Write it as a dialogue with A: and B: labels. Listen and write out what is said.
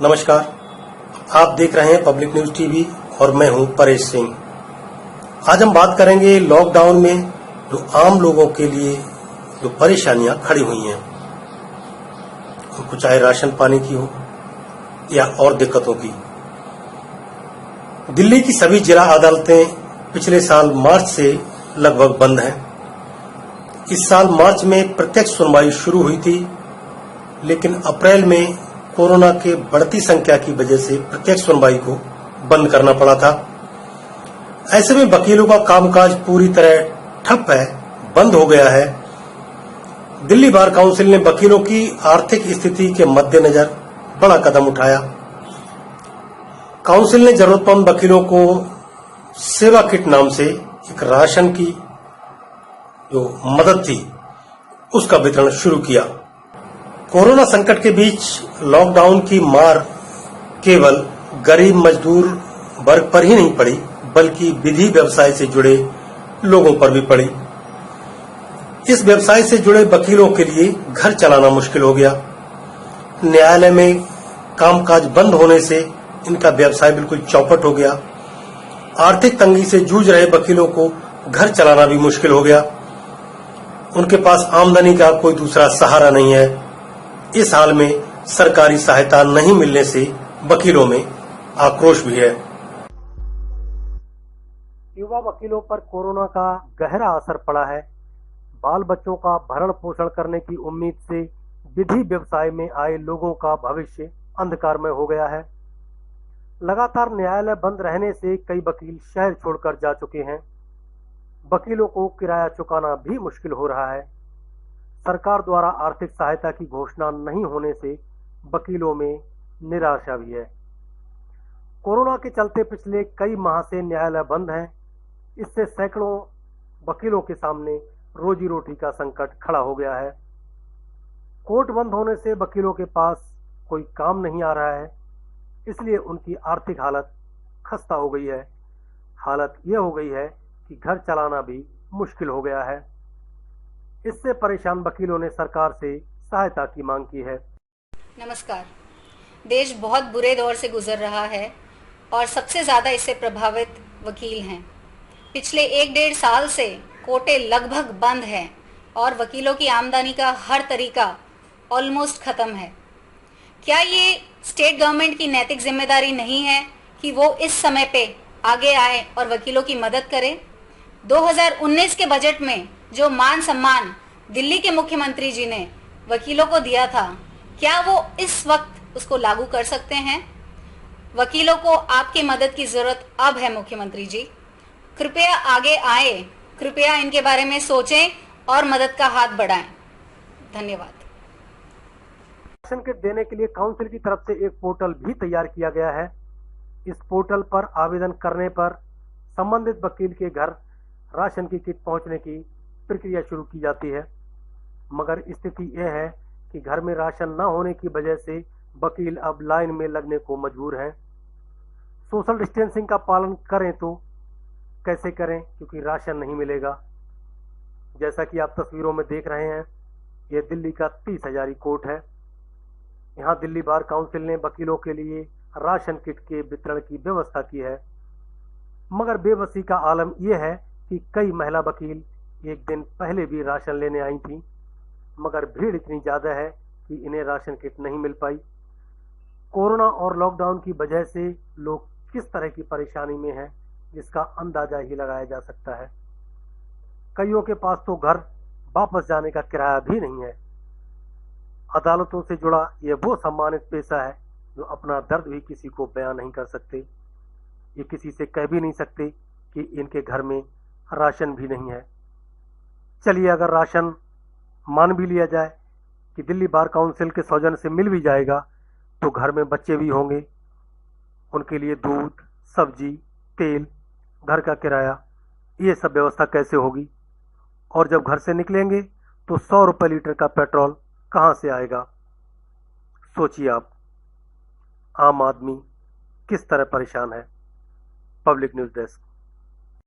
A: नमस्कार, आप देख रहे हैं पब्लिक न्यूज टीवी और मैं हूं परेश सिंह। आज हम बात करेंगे लॉकडाउन में जो आम लोगों के लिए जो परेशानियां खड़ी हुई हैं, उनको चाहे राशन पानी की हो या और दिक्कतों की। दिल्ली की सभी जिला अदालतें पिछले साल मार्च से लगभग बंद हैं। इस साल मार्च में प्रत्यक्ष सुनवाई शुरू हुई थी, लेकिन अप्रैल में कोरोना के बढ़ती संख्या की वजह से प्रत्यक्ष सुनवाई को बंद करना पड़ा था। ऐसे में वकीलों का कामकाज पूरी तरह ठप है, बंद हो गया है। दिल्ली बार काउंसिल ने वकीलों की आर्थिक स्थिति के मद्देनजर बड़ा कदम उठाया। काउंसिल ने जरूरतमंद वकीलों को सेवा किट नाम से एक राशन की जो मदद थी उसका वितरण शुरू किया। कोरोना संकट के बीच लॉकडाउन की मार केवल गरीब मजदूर वर्ग पर ही नहीं पड़ी, बल्कि विधि व्यवसाय से जुड़े लोगों पर भी पड़ी। इस व्यवसाय से जुड़े वकीलों के लिए घर चलाना मुश्किल हो गया। न्यायालय में कामकाज बंद होने से इनका व्यवसाय बिल्कुल चौपट हो गया। आर्थिक तंगी से जूझ रहे वकीलों को घर चलाना भी मुश्किल हो गया। उनके पास आमदनी का कोई दूसरा सहारा नहीं है। इस हाल में सरकारी सहायता नहीं मिलने से वकीलों में आक्रोश भी है। युवा वकीलों पर कोरोना का गहरा असर पड़ा है। बाल बच्चों का भरण पोषण करने की उम्मीद से विधि व्यवसाय में आए लोगों का भविष्य अंधकार में हो गया है। लगातार न्यायालय बंद रहने से कई वकील शहर छोड़कर जा चुके हैं। वकीलों को किराया चुकाना भी मुश्किल हो रहा है। सरकार द्वारा आर्थिक सहायता की घोषणा नहीं होने से वकीलों में निराशा भी है। कोरोना के चलते पिछले कई माह से न्यायालय बंद हैं। इससे सैकड़ों वकीलों के सामने रोजी रोटी का संकट खड़ा हो गया है। कोर्ट बंद होने से वकीलों के पास कोई काम नहीं आ रहा है, इसलिए उनकी आर्थिक हालत खस्ता हो गई है। हालत यह हो गई है कि घर चलाना भी मुश्किल हो गया है। इससे परेशान वकीलों ने सरकार से सहायता की मांग की है।
B: नमस्कार। देश बहुत बुरे दौर से गुजर रहा है और सबसे ज्यादा इससे प्रभावित वकील हैं। पिछले 1-1.5 साल से कोर्टें लगभग बंद हैं और वकीलों की आमदनी का हर तरीका ऑलमोस्ट खत्म है। क्या ये स्टेट गवर्नमेंट की नैतिक जिम्मेदारी नहीं है कि वो इस समय पे आगे आए और वकीलों की मदद करे? 2019 के बजट में जो मान सम्मान दिल्ली के मुख्यमंत्री जी ने वकीलों को दिया था, क्या वो इस वक्त उसको लागू कर सकते हैं? वकीलों को आपकी मदद की जरूरत अब है मुख्यमंत्री जी। कृपया आगे आए, कृपया इनके बारे में सोचें और मदद का हाथ बढ़ाएं। धन्यवाद।
A: राशन किट देने के लिए काउंसिल की तरफ से एक पोर्टल भी तैयार किया गया है। इस पोर्टल पर आवेदन करने पर संबंधित वकील के घर राशन की किट पहुंचने की प्रक्रिया शुरू की जाती है। मगर स्थिति यह है कि घर में राशन न होने की वजह से वकील अब लाइन में लगने को मजबूर हैं। सोशल डिस्टेंसिंग का पालन करें तो कैसे करें, क्योंकि राशन नहीं मिलेगा। जैसा कि आप तस्वीरों में देख रहे हैं, यह दिल्ली का 30 हजारी कोर्ट है। यहाँ दिल्ली बार काउंसिल ने वकीलों के लिए राशन किट के वितरण की व्यवस्था की है। मगर बेबसी का आलम यह है कि कई महिला वकील एक दिन पहले भी राशन लेने आई थी, मगर भीड़ इतनी ज्यादा है कि इन्हें राशन किट नहीं मिल पाई। कोरोना और लॉकडाउन की वजह से लोग किस तरह की परेशानी में हैं, जिसका अंदाजा ही लगाया जा सकता है। कईयों के पास तो घर वापस जाने का किराया भी नहीं है। अदालतों से जुड़ा यह वो सम्मानित पेशा है जो अपना दर्द भी किसी को बयान नहीं कर सकते। ये किसी से कह भी नहीं सकते कि इनके घर में राशन भी नहीं है। चलिए, अगर राशन मान भी लिया जाए कि दिल्ली बार काउंसिल के सौजन्य से मिल भी जाएगा, तो घर में बच्चे भी होंगे। उनके लिए दूध, सब्जी, तेल, घर का किराया, ये सब व्यवस्था कैसे होगी? और जब घर से निकलेंगे तो 100 रुपये लीटर का पेट्रोल कहाँ से आएगा? सोचिए आप, आम आदमी किस तरह परेशान है। Public news desk.